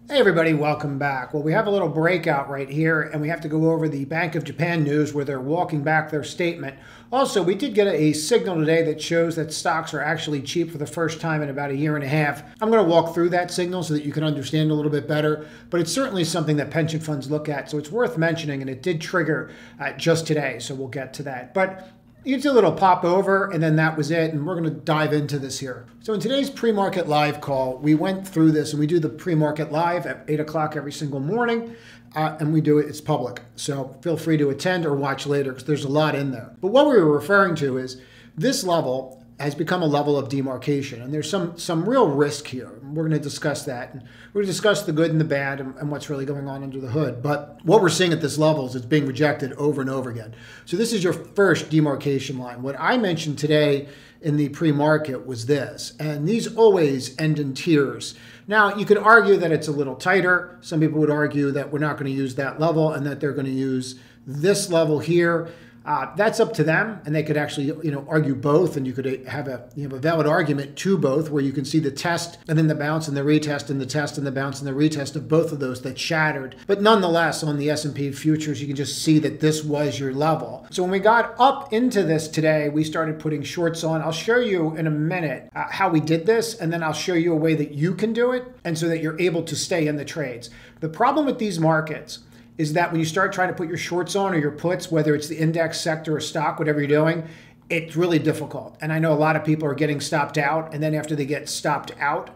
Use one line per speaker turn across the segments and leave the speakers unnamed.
Hey everybody, welcome back. Well, we have a little breakout right here and we have to go over the Bank of Japan news where they're walking back their statement. Also, we did get a signal today that shows that stocks are actually cheap for the first time in about a year and a half. I'm going to walk through that signal so that you can understand a little bit better, but it's certainly something that pension funds look at, so it's worth mentioning, and it did trigger just today, so we'll get to that. But you did a little pop over, and then that was it, and we're going to dive into this here. So in today's pre-market live call, we went through this, and we do the pre-market live at 8 o'clock every single morning, and we do it, it's public. So feel free to attend or watch later, because there's a lot in there. But what we were referring to is this level has become a level of demarcation, and there's some real risk here. We're going to discuss that, and we're going to discuss the good and the bad and what's really going on under the hood. But what we're seeing at this level is it's being rejected over and over again. So this is your first demarcation line. What I mentioned today in the pre-market was this, and these always end in tiers. Now, you could argue that it's a little tighter. Some people would argue that we're not going to use that level and that they're going to use this level here. That's up to them, and they could actually, argue both, and you could have a valid argument to both, where you can see the test and then the bounce and the retest and the test and the bounce and the retest of both of those that shattered. But nonetheless, on the S&P futures, you can just see that this was your level. So when we got up into this today, we started putting shorts on. I'll show you in a minute how we did this, and then I'll show you a way that you can do it, and so that you're able to stay in the trades. The problem with these markets is that when you start trying to put your shorts on or your puts, whether it's the index sector or stock, whatever you're doing, it's really difficult. And I know a lot of people are getting stopped out, and then after they get stopped out,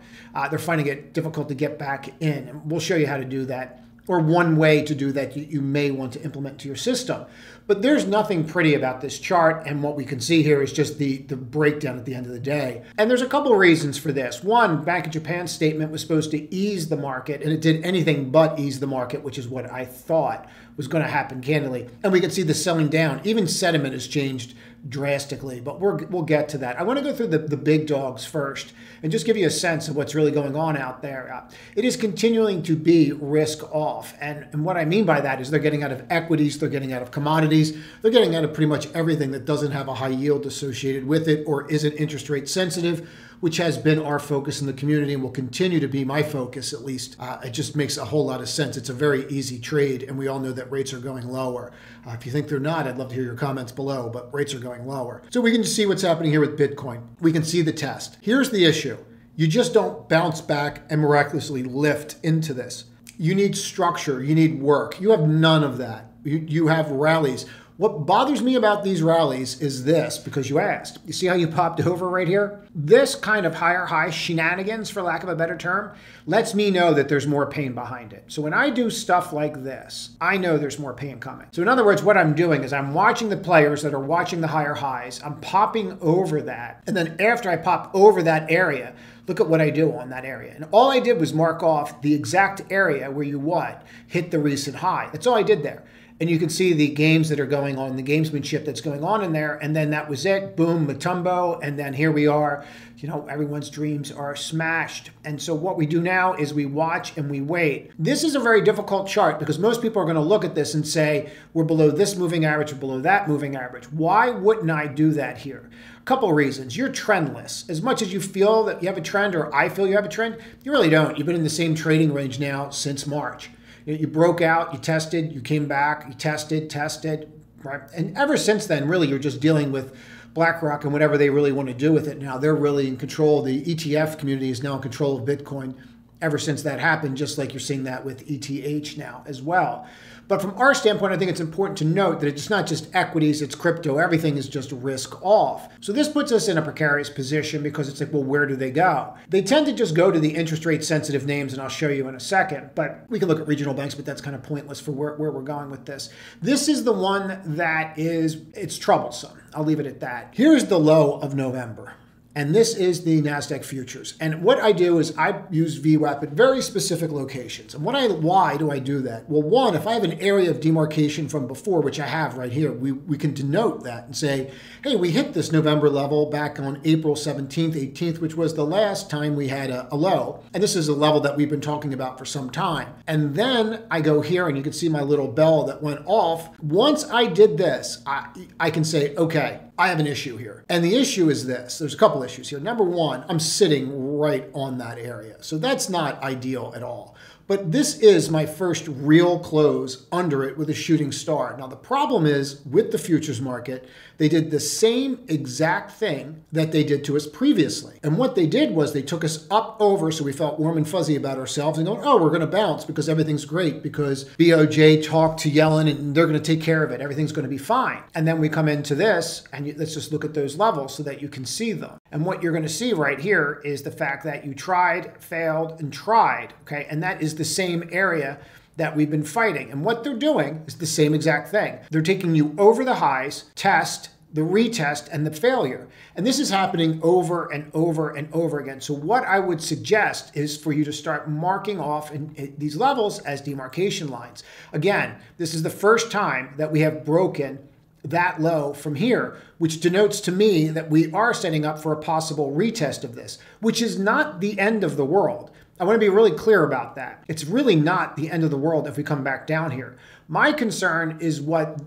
they're finding it difficult to get back in. And we'll show you how to do that, or one way to do that you may want to implement to your system. But there's nothing pretty about this chart, and what we can see here is just the breakdown at the end of the day. And there's a couple of reasons for this. One, Bank of Japan's statement was supposed to ease the market, and it did anything but ease the market, which is what I thought was going to happen, candidly. And we can see the selling down. Even sentiment has changed drastically, but we'll get to that. I want to go through the big dogs first and just give you a sense of what's really going on out there. It is continuing to be risk off. And what I mean by that is they're getting out of equities, they're getting out of commodities, they're getting out of pretty much everything that doesn't have a high yield associated with it or isn't interest rate sensitive, which has been our focus in the community and will continue to be my focus, at least. It just makes a whole lot of sense. It's a very easy trade, and we all know that rates are going lower. If you think they're not, I'd love to hear your comments below, but rates are going lower. So we can just see what's happening here with Bitcoin. We can see the test. Here's the issue. You just don't bounce back and miraculously lift into this. You need structure. You need work. You have none of that. You have rallies. What bothers me about these rallies is this, because you asked. You see how you popped over right here? This kind of higher high shenanigans, for lack of a better term, lets me know that there's more pain behind it. So when I do stuff like this, I know there's more pain coming. So in other words, what I'm doing is I'm watching the players that are watching the higher highs. I'm popping over that. And then after I pop over that area, look at what I do on that area. And all I did was mark off the exact area where you hit the recent high. That's all I did there. And you can see the games that are going on, the gamesmanship that's going on in there. And then that was it. Boom, Matumbo. And then here we are. Everyone's dreams are smashed. And so what we do now is we watch and we wait. This is a very difficult chart because most people are going to look at this and say, we're below this moving average, we're below that moving average. Why wouldn't I do that here? A couple of reasons. You're trendless. As much as you feel that you have a trend, or I feel you have a trend, you really don't. You've been in the same trading range now since March. You broke out, you tested, you came back, you tested, right? And ever since then, really, you're just dealing with BlackRock and whatever they really want to do with it now. They're really in control. The ETF community is now in control of Bitcoin ever since that happened, just like you're seeing that with ETH now as well. But from our standpoint, I think it's important to note that it's not just equities, it's crypto. Everything is just risk off. So this puts us in a precarious position because it's like, well, where do they go? They tend to just go to the interest rate sensitive names, and I'll show you in a second. But we can look at regional banks, but that's kind of pointless for where we're going with this. This is the one that it's troublesome. I'll leave it at that. Here's the low of November. And this is the NASDAQ futures. And what I do is I use VWAP at very specific locations. And why do I do that? Well, one, if I have an area of demarcation from before, which I have right here, we can denote that and say, hey, we hit this November level back on April 17th, 18th, which was the last time we had a low. And this is a level that we've been talking about for some time. And then I go here, and you can see my little bell that went off. Once I did this, I can say, okay, I have an issue here. And the issue is this. There's a couple issues here. Number one, I'm sitting right on that area. So that's not ideal at all. But this is my first real close under it with a shooting star. Now, the problem is with the futures market, they did the same exact thing that they did to us previously. And what they did was they took us up over, so we felt warm and fuzzy about ourselves and going, oh, we're going to bounce because everything's great because BOJ talked to Yellen and they're going to take care of it. Everything's going to be fine. And then we come into this and let's just look at those levels so that you can see them. And what you're going to see right here is the fact that you tried, failed, and tried, okay? And that is the same area that we've been fighting. And what they're doing is the same exact thing. They're taking you over the highs, test, the retest, and the failure. And this is happening over and over and over again. So what I would suggest is for you to start marking off in these levels as demarcation lines. Again, this is the first time that we have broken that low from here, which denotes to me that we are setting up for a possible retest of this, which is not the end of the world. I want to be really clear about that. It's really not the end of the world if we come back down here. My concern is what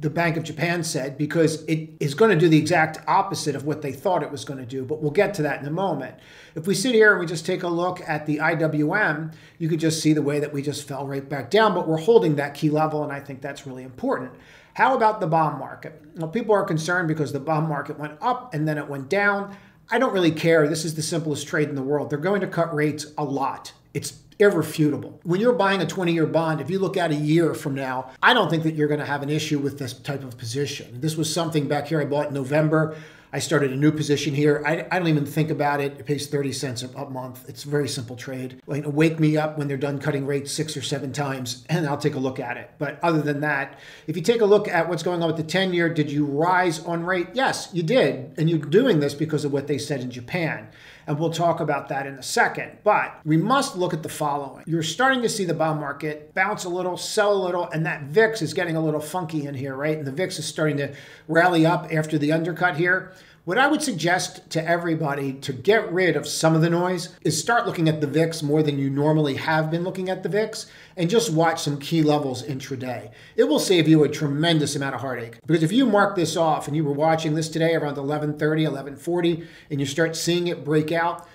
the Bank of Japan said, because it is going to do the exact opposite of what they thought it was going to do, but we'll get to that in a moment. If we sit here and we just take a look at the IWM, you could just see the way that we just fell right back down, but we're holding that key level, and I think that's really important. How about the bond market? Well, people are concerned because the bond market went up and then it went down. I don't really care. This is the simplest trade in the world. They're going to cut rates a lot. It's irrefutable. When you're buying a 20-year bond, if you look at a year from now, I don't think that you're going to have an issue with this type of position. This was something back here I bought in November. I started a new position here. I don't even think about it. It pays 30 cents a month. It's a very simple trade. Like, wake me up when they're done cutting rates 6 or 7 times, and I'll take a look at it. But other than that, if you take a look at what's going on with the 10-year, did you rise on rate? Yes, you did. And you're doing this because of what they said in Japan. And we'll talk about that in a second. But we must look at the following. You're starting to see the bond market bounce a little, sell a little, and that VIX is getting a little funky in here, right? And the VIX is starting to rally up after the undercut here. What I would suggest to everybody to get rid of some of the noise is start looking at the VIX more than you normally have been looking at the VIX, and just watch some key levels intraday. It will save you a tremendous amount of heartache. Because if you mark this off and you were watching this today around 11:30, 11:40, and you start seeing it break out,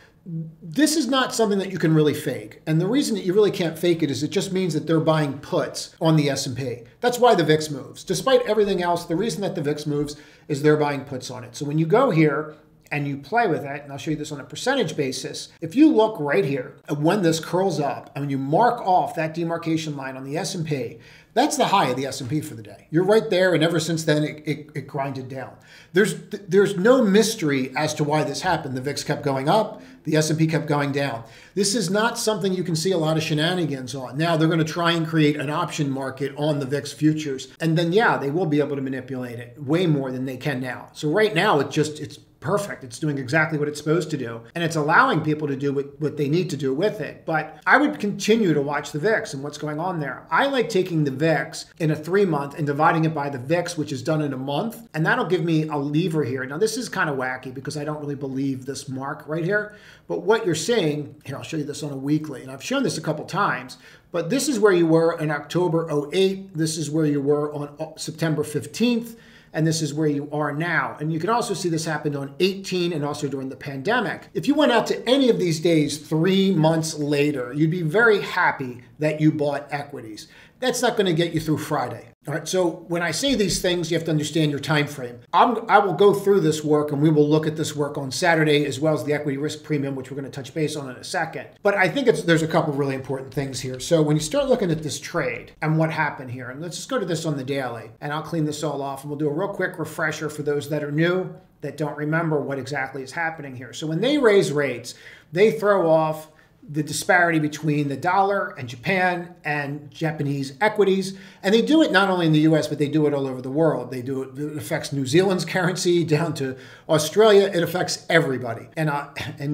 this is not something that you can really fake. And the reason that you really can't fake it is it just means that they're buying puts on the S&P. That's why the VIX moves. Despite everything else, the reason that the VIX moves is they're buying puts on it. So when you go here and you play with it, and I'll show you this on a percentage basis, if you look right here at when this curls up and when you mark off that demarcation line on the S&P, that's the high of the S&P for the day. You're right there, and ever since then, it grinded down. There's no mystery as to why this happened. The VIX kept going up, the S&P kept going down. This is not something you can see a lot of shenanigans on. Now, they're going to try and create an option market on the VIX futures, and then, yeah, they will be able to manipulate it way more than they can now. So right now, it's perfect. It's doing exactly what it's supposed to do. And it's allowing people to do what they need to do with it. But I would continue to watch the VIX and what's going on there. I like taking the VIX in a 3-month and dividing it by the VIX, which is done in a month. And that'll give me a lever here. Now, this is kind of wacky because I don't really believe this mark right here. But what you're seeing, here, I'll show you this on a weekly. And I've shown this a couple times. But this is where you were in October 08. This is where you were on September 15th. And this is where you are now. And you can also see this happened on 18 and also during the pandemic. If you went out to any of these days 3 months later, you'd be very happy that you bought equities. That's not going to get you through Friday. All right, so when I say these things, you have to understand your time frame. I will go through this work, and we will look at this work on Saturday, as well as the equity risk premium, which we're going to touch base on in a second. But I think there's a couple really important things here. So when you start looking at this trade and what happened here, and let's just go to this on the daily, and I'll clean this all off, and we'll do a real quick refresher for those that are new, that don't remember what exactly is happening here. So when they raise rates, they throw off the disparity between the dollar and Japan and Japanese equities. And they do it not only in the US, but they do it all over the world. They do it, it affects New Zealand's currency down to Australia. It affects everybody. And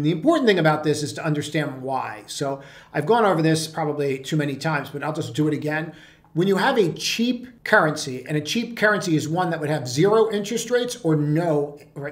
the important thing about this is to understand why. So I've gone over this probably too many times, but I'll just do it again. When you have a cheap currency, and a cheap currency is one that would have zero interest rates or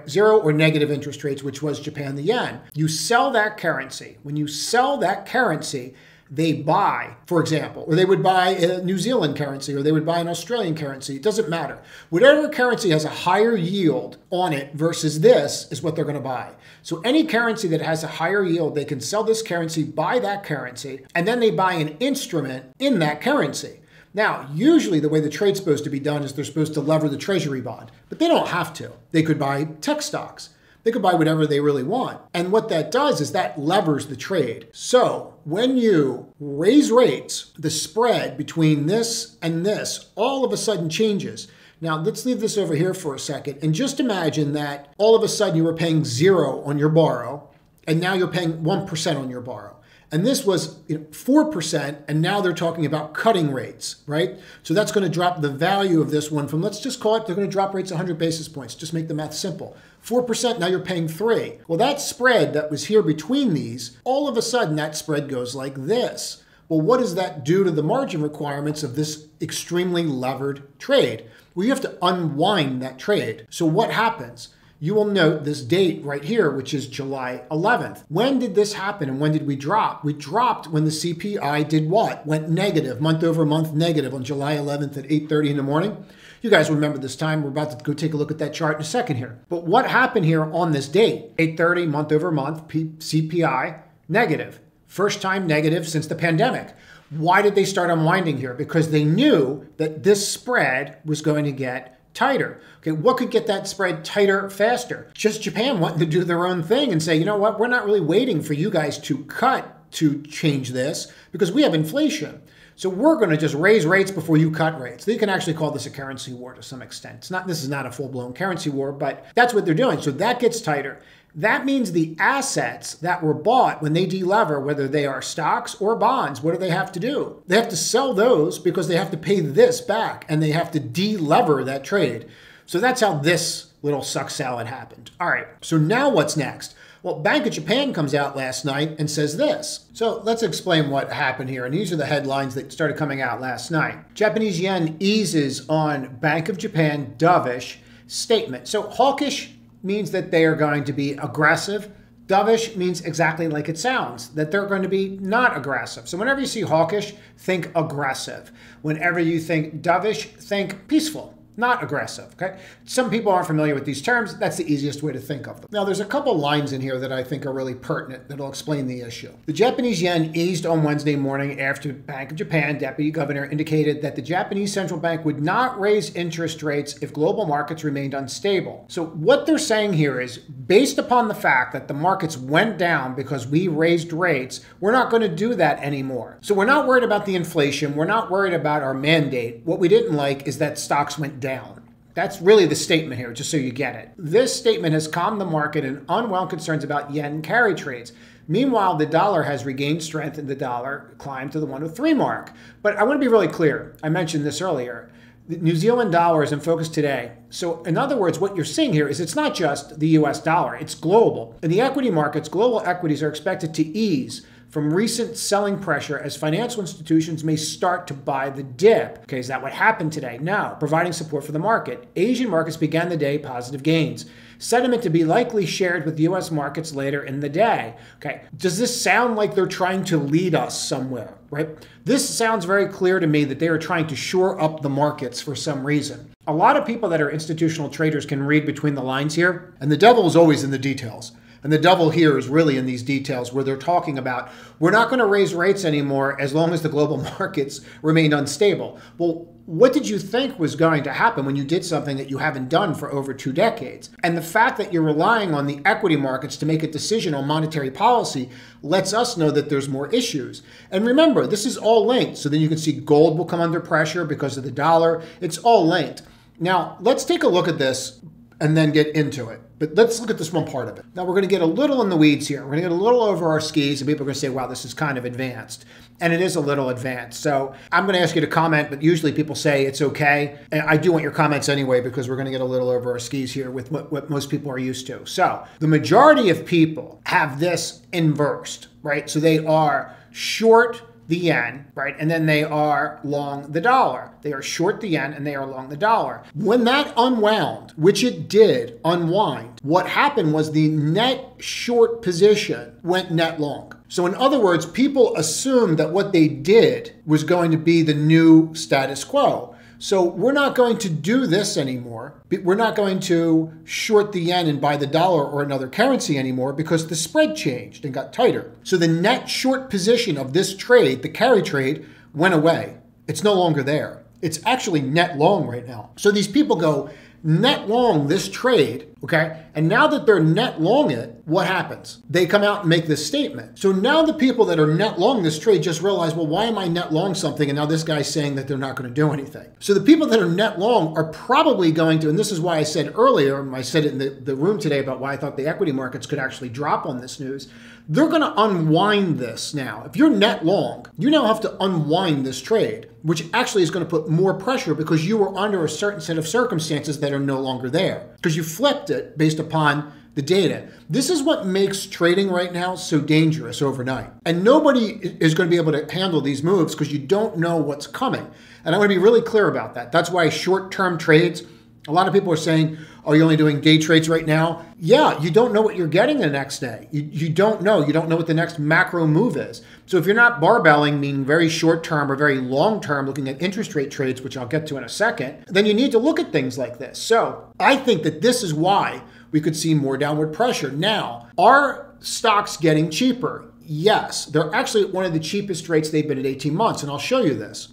zero or negative interest rates, which was Japan, the yen. You sell that currency. When you sell that currency, they buy, for example, or they would buy a New Zealand currency, or they would buy an Australian currency. It doesn't matter. Whatever currency has a higher yield on it versus this is what they're going to buy. So any currency that has a higher yield, they can sell this currency, buy that currency, and then they buy an instrument in that currency. Now, usually the way the trade's supposed to be done is they're supposed to lever the treasury bond, but they don't have to. They could buy tech stocks. They could buy whatever they really want. And what that does is that levers the trade. So when you raise rates, the spread between this and this all of a sudden changes. Now, let's leave this over here for a second and just imagine that all of a sudden you were paying 0 on your borrow, and now you're paying 1% on your borrow. And this was 4%, and now they're talking about cutting rates, right? So that's going to drop the value of this one from, let's just call it, they're going to drop rates 100 basis points. Just make the math simple. 4%, now you're paying 3. Well, that spread that was here between these, all of a sudden that spread goes like this. Well, what does that do to the margin requirements of this extremely levered trade? Well, you have to unwind that trade. So what happens? You will note this date right here, which is July 11th. When did this happen and when did we drop? We dropped when the CPI did what? Went negative, month over month negative on July 11th at 8:30 in the morning. You guys remember this time. We're about to go take a look at that chart in a second here. But what happened here on this date? 8:30, month over month, CPI negative. First time negative since the pandemic. Why did they start unwinding here? Because they knew that this spread was going to get tighter. Okay, what could get that spread tighter faster? Just Japan wanting to do their own thing and say, you know what, we're not really waiting for you guys to cut to change this because we have inflation. So we're going to just raise rates before you cut rates. You can actually call this a currency war to some extent. This is not a full-blown currency war, but that's what they're doing. So that gets tighter. That means the assets that were bought when they delever, whether they are stocks or bonds, what do they have to do? They have to sell those because they have to pay this back and they have to delever that trade. So that's how this little suck salad happened. All right, so now what's next? Well, Bank of Japan comes out last night and says this. So let's explain what happened here. And these are the headlines that started coming out last night. Japanese yen eases on Bank of Japan dovish statement. So hawkish means that they are going to be aggressive. Dovish means exactly like it sounds, that they're going to be not aggressive. So whenever you see hawkish, think aggressive. Whenever you think dovish, think peaceful, not aggressive, okay? Some people aren't familiar with these terms. That's the easiest way to think of them. Now, there's a couple lines in here that I think are really pertinent that'll explain the issue. The Japanese yen eased on Wednesday morning after Bank of Japan deputy governor indicated that the Japanese central bank would not raise interest rates if global markets remained unstable. So what they're saying here is, based upon the fact that the markets went down because we raised rates, we're not going to do that anymore. So we're not worried about the inflation. We're not worried about our mandate. What we didn't like is that stocks went down. That's really the statement here, just so you get it. This statement has calmed the market and unwound concerns about yen carry trades. Meanwhile, the dollar has regained strength and the dollar climbed to the 103 mark. But I want to be really clear. I mentioned this earlier. The New Zealand dollar is in focus today. So in other words, what you're seeing here is it's not just the US dollar, it's global. In the equity markets, global equities are expected to ease from recent selling pressure as financial institutions may start to buy the dip. Okay, is that what happened today? No, providing support for the market. Asian markets began the day positive gains. Sentiment to be likely shared with US markets later in the day. Okay, does this sound like they're trying to lead us somewhere, right? This sounds very clear to me that they are trying to shore up the markets for some reason. A lot of people that are institutional traders can read between the lines here, and the devil is always in the details. And the devil here is really in these details where they're talking about, we're not going to raise rates anymore as long as the global markets remain unstable. Well, what did you think was going to happen when you did something that you haven't done for over 2 decades? And the fact that you're relying on the equity markets to make a decision on monetary policy lets us know that there's more issues. And remember, this is all linked. So then you can see gold will come under pressure because of the dollar. It's all linked. Now, let's take a look at this and then get into it. But let's look at this one part of it. Now, we're going to get a little in the weeds here. We're going to get a little over our skis, and people are going to say, wow, this is kind of advanced. And it is a little advanced. So I'm going to ask you to comment, but usually people say it's okay. And I do want your comments anyway, because we're going to get a little over our skis here with what most people are used to. So the majority of people have this inversed, right? So they are short the yen, right? And then they are long the dollar. They are short the yen and they are long the dollar. When that unwound, which it did unwind, what happened was the net short position went net long. So in other words, people assumed that what they did was going to be the new status quo. So we're not going to do this anymore. We're not going to short the yen and buy the dollar or another currency anymore because the spread changed and got tighter. So the net short position of this trade, the carry trade, went away. It's no longer there. It's actually net long right now. So these people go net long this trade, okay? And now that they're net long it, what happens? They come out and make this statement. So now the people that are net long this trade just realize, well, why am I net long something? And now this guy's saying that they're not going to do anything. So the people that are net long are probably going to, and this is why I said earlier, and I said it in the room today about why I thought the equity markets could actually drop on this news, they're going to unwind this now. If you're net long, you now have to unwind this trade, which actually is going to put more pressure because you were under a certain set of circumstances that are no longer there because you flipped it based upon the data. This is what makes trading right now so dangerous overnight. And nobody is going to be able to handle these moves because you don't know what's coming. And I want to be really clear about that. That's why short-term trades, a lot of people are saying, oh, you're only doing day trades right now. Yeah, you don't know what you're getting the next day. You don't know. You don't know what the next macro move is. So if you're not barbelling, meaning very short-term or very long-term, looking at interest rate trades, which I'll get to in a second, then you need to look at things like this. So I think that this is why we could see more downward pressure. Now, are stocks getting cheaper? Yes, they're actually at one of the cheapest rates they've been at 18 months, and I'll show you this.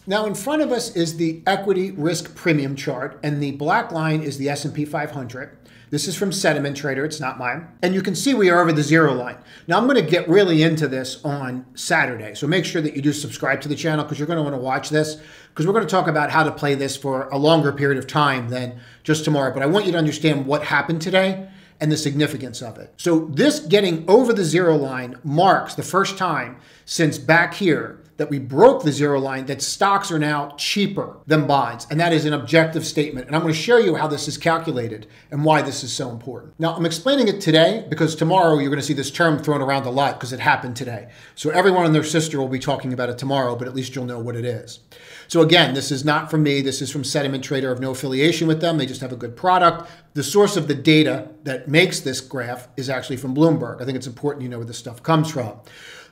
Now, in front of us is the equity risk premium chart, and the black line is the S&P 500. This is from Sentiment Trader. It's not mine. And you can see we are over the zero line. Now, I'm going to get really into this on Saturday, so make sure that you do subscribe to the channel because you're going to want to watch this because we're going to talk about how to play this for a longer period of time than just tomorrow. But I want you to understand what happened today and the significance of it. So this getting over the zero line marks the first time since back here that we broke the zero line, that stocks are now cheaper than bonds. And that is an objective statement. And I'm going to show you how this is calculated and why this is so important. Now, I'm explaining it today because tomorrow you're going to see this term thrown around a lot because it happened today. So everyone and their sister will be talking about it tomorrow, but at least you'll know what it is. So again, this is not from me. This is from Sentiment Trader. I have no affiliation with them. They just have a good product. The source of the data that makes this graph is actually from Bloomberg. I think it's important you know where this stuff comes from.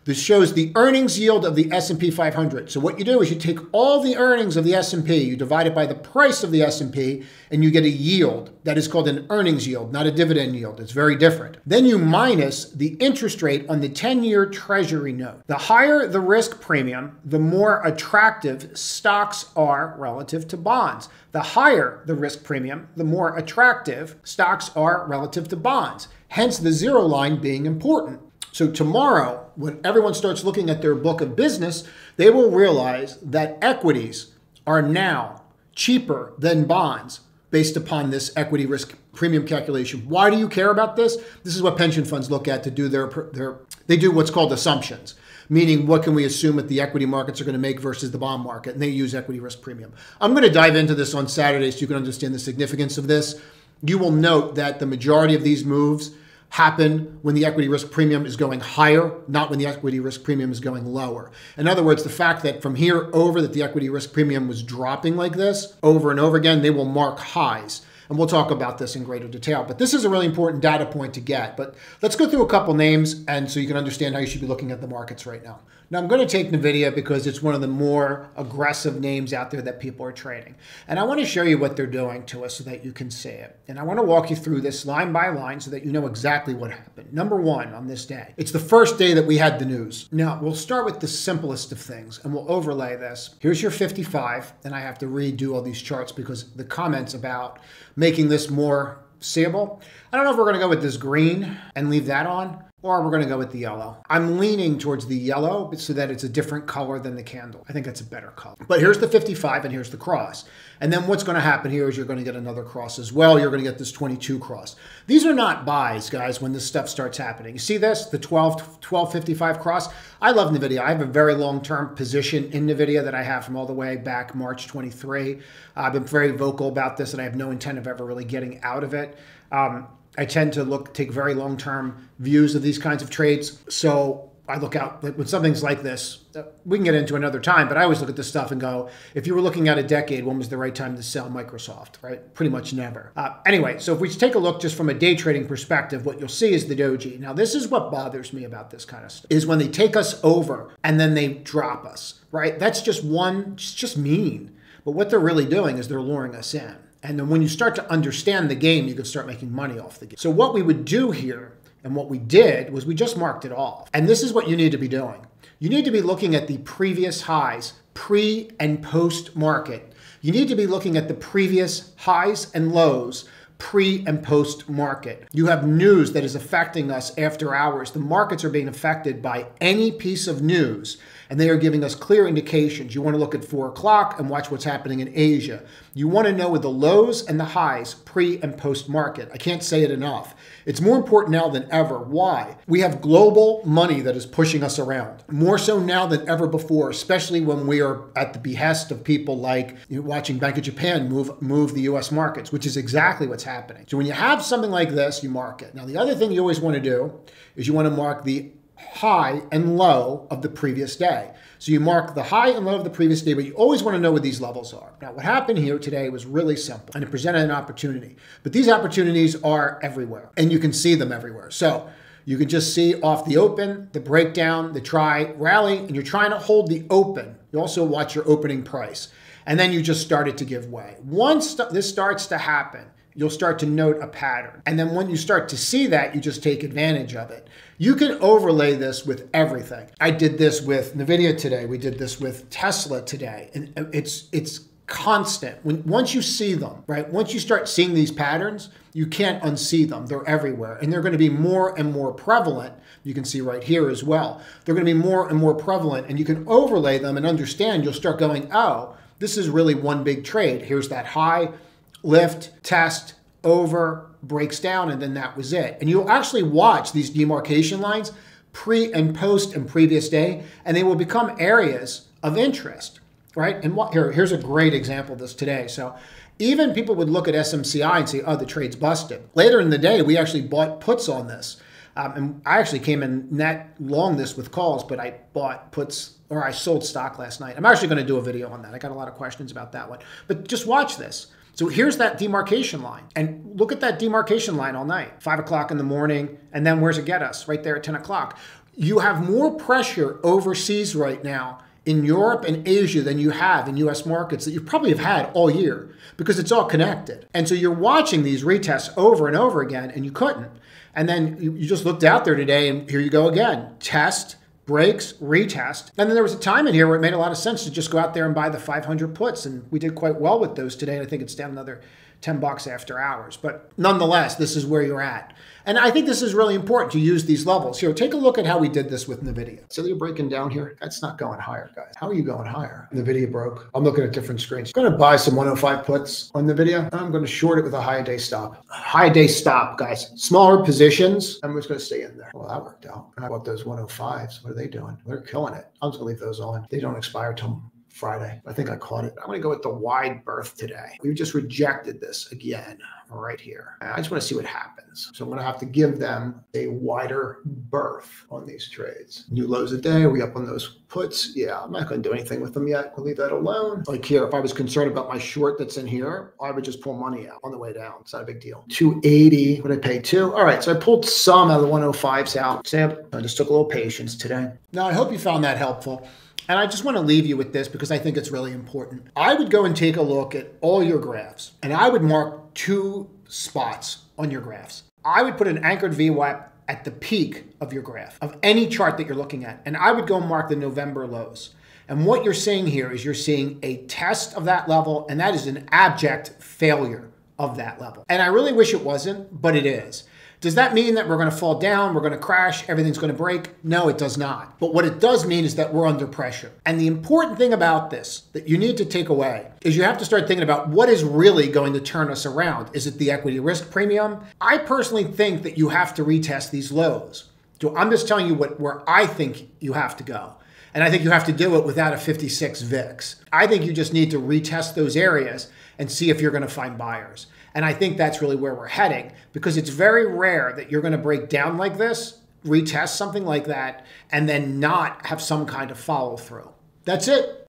This shows the earnings yield of the S&P 500. So what you do is you take all the earnings of the S&P, you divide it by the price of the S&P, and you get a yield. That is called an earnings yield, not a dividend yield. It's very different. Then you minus the interest rate on the 10-year Treasury note. The higher the risk premium, the more attractive stocks are relative to bonds. The higher the risk premium, the more attractive stocks are relative to bonds. Hence the zero line being important. So tomorrow, when everyone starts looking at their book of business, they will realize that equities are now cheaper than bonds based upon this equity risk premium calculation. Why do you care about this? This is what pension funds look at to do they do what's called assumptions, meaning what can we assume that the equity markets are going to make versus the bond market, and they use equity risk premium. I'm going to dive into this on Saturday so you can understand the significance of this. You will note that the majority of these moves happen when the equity risk premium is going higher, not when the equity risk premium is going lower. In other words, the fact that from here over that the equity risk premium was dropping like this over and over again, they will mark highs. And we'll talk about this in greater detail. But this is a really important data point to get. But let's go through a couple names and so you can understand how you should be looking at the markets right now. Now, I'm going to take NVIDIA because it's one of the more aggressive names out there that people are trading. And I want to show you what they're doing to us so that you can see it. And I want to walk you through this line by line so that you know exactly what happened. Number one, on this day, it's the first day that we had the news. Now, we'll start with the simplest of things and we'll overlay this. Here's your 55, and I have to redo all these charts because the comments about making this more seeable. I don't know if we're going to go with this green and leave that on, or we're going to go with the yellow. I'm leaning towards the yellow so that it's a different color than the candle. I think that's a better color. But here's the 55 and here's the cross. And then what's going to happen here is you're going to get another cross as well. You're going to get this 22 cross. These are not buys, guys, when this stuff starts happening. You see this, the 1255 cross? I love NVIDIA. I have a very long-term position in NVIDIA that I have from all the way back March 23. I've been very vocal about this and I have no intent of ever really getting out of it. I tend to take very long-term views of these kinds of trades. So I look out when something's like this, we can get into another time, but I always look at this stuff and go, if you were looking at a decade, when was the right time to sell Microsoft, right? Pretty much never. Anyway, so if we take a look just from a day trading perspective, what you'll see is the doji. Now, this is what bothers me about this kind of stuff, is when they take us over and then they drop us, right? That's just just mean. But what they're really doing is they're luring us in. And then when you start to understand the game, you can start making money off the game. So what we would do here, and what we did, was we just marked it off. And this is what you need to be doing. You need to be looking at the previous highs, pre and post market. You need to be looking at the previous highs and lows, pre and post market. You have news that is affecting us after hours. The markets are being affected by any piece of news, and they are giving us clear indications. You want to look at 4 o'clock and watch what's happening in Asia. You want to know with the lows and the highs, pre and post market. I can't say it enough. It's more important now than ever. Why? We have global money that is pushing us around, more so now than ever before, especially when we are at the behest of people like watching Bank of Japan move the US markets, which is exactly what's happening. So when you have something like this, you mark it. Now, the other thing you always want to do is you want to mark the high and low of the previous day. So you mark the high and low of the previous day, but you always want to know what these levels are. Now, what happened here today was really simple, and it presented an opportunity. But these opportunities are everywhere, and you can see them everywhere. So you can just see off the open, the breakdown, the try, rally, and you're trying to hold the open. You also watch your opening price. And then you just started to give way. Once this starts to happen, you'll start to note a pattern. And then when you start to see that, you just take advantage of it. You can overlay this with everything. I did this with NVIDIA today. We did this with Tesla today. And it's constant. Once you see them, right? Once you start seeing these patterns, you can't unsee them. They're everywhere. And they're going to be more and more prevalent. You can see right here as well. They're going to be more and more prevalent. And you can overlay them and understand. You'll start going, oh, this is really one big trade. Here's that high, lift, test, over, breaks down, and then that was it. And you'll actually watch these demarcation lines pre and post and previous day, and they will become areas of interest, right? And here's a great example of this today. So even people would look at SMCI and say, oh, the trade's busted. Later in the day, we actually bought puts on this. And I actually came in net long this with calls, but I bought puts, or I sold stock last night. I'm actually going to do a video on that. I got a lot of questions about that one. But just watch this. So here's that demarcation line. And look at that demarcation line all night. 5 o'clock in the morning. And then where's it get us? Right there at 10 o'clock. You have more pressure overseas right now in Europe and Asia than you have in US markets that you probably have had all year, because it's all connected. And so you're watching these retests over and over again, and you couldn't. And then you just looked out there today, and here you go again. Test, breaks, retest. And then there was a time in here where it made a lot of sense to just go out there and buy the 500 puts. And we did quite well with those today. And I think it's down another 10 bucks after hours. But nonetheless, this is where you're at. And I think this is really important to use these levels. Here, take a look at how we did this with NVIDIA. So you're breaking down here. That's not going higher, guys. How are you going higher? NVIDIA broke. I'm looking at different screens. I'm going to buy some 105 puts on NVIDIA. I'm going to short it with a high day stop. High day stop, guys. Smaller positions. I'm just going to stay in there. Well, that worked out. I bought those 105s. What are they doing? They're killing it. I'm just going to leave those on. They don't expire till Friday. I think I caught it. I'm going to go with the wide berth today. We just rejected this again right here. I just want to see what happens. So I'm going to have to give them a wider berth on these trades. New lows a day. Are we up on those puts? Yeah, I'm not going to do anything with them yet. We'll leave that alone. Like here, if I was concerned about my short that's in here, I would just pull money out on the way down. It's not a big deal. 280. What did I pay? 2? All right. So I pulled some out of the 105s out. So I just took a little patience today. Now, I hope you found that helpful. And I just want to leave you with this because I think it's really important. I would go and take a look at all your graphs, and I would mark 2 spots on your graphs. I would put an anchored VWAP at the peak of your graph, of any chart that you're looking at, and I would go mark the November lows. And what you're seeing here is you're seeing a test of that level, and that is an abject failure of that level. And I really wish it wasn't, but it is. Does that mean that we're going to fall down, we're going to crash, everything's going to break? No, it does not. But what it does mean is that we're under pressure. And the important thing about this that you need to take away is you have to start thinking about what is really going to turn us around. Is it the equity risk premium? I personally think that you have to retest these lows. So I'm just telling you where I think you have to go. And I think you have to do it without a 56 VIX. I think you just need to retest those areas and see if you're going to find buyers. And I think that's really where we're heading, because it's very rare that you're going to break down like this, retest something like that and then not have some kind of follow through. That's it.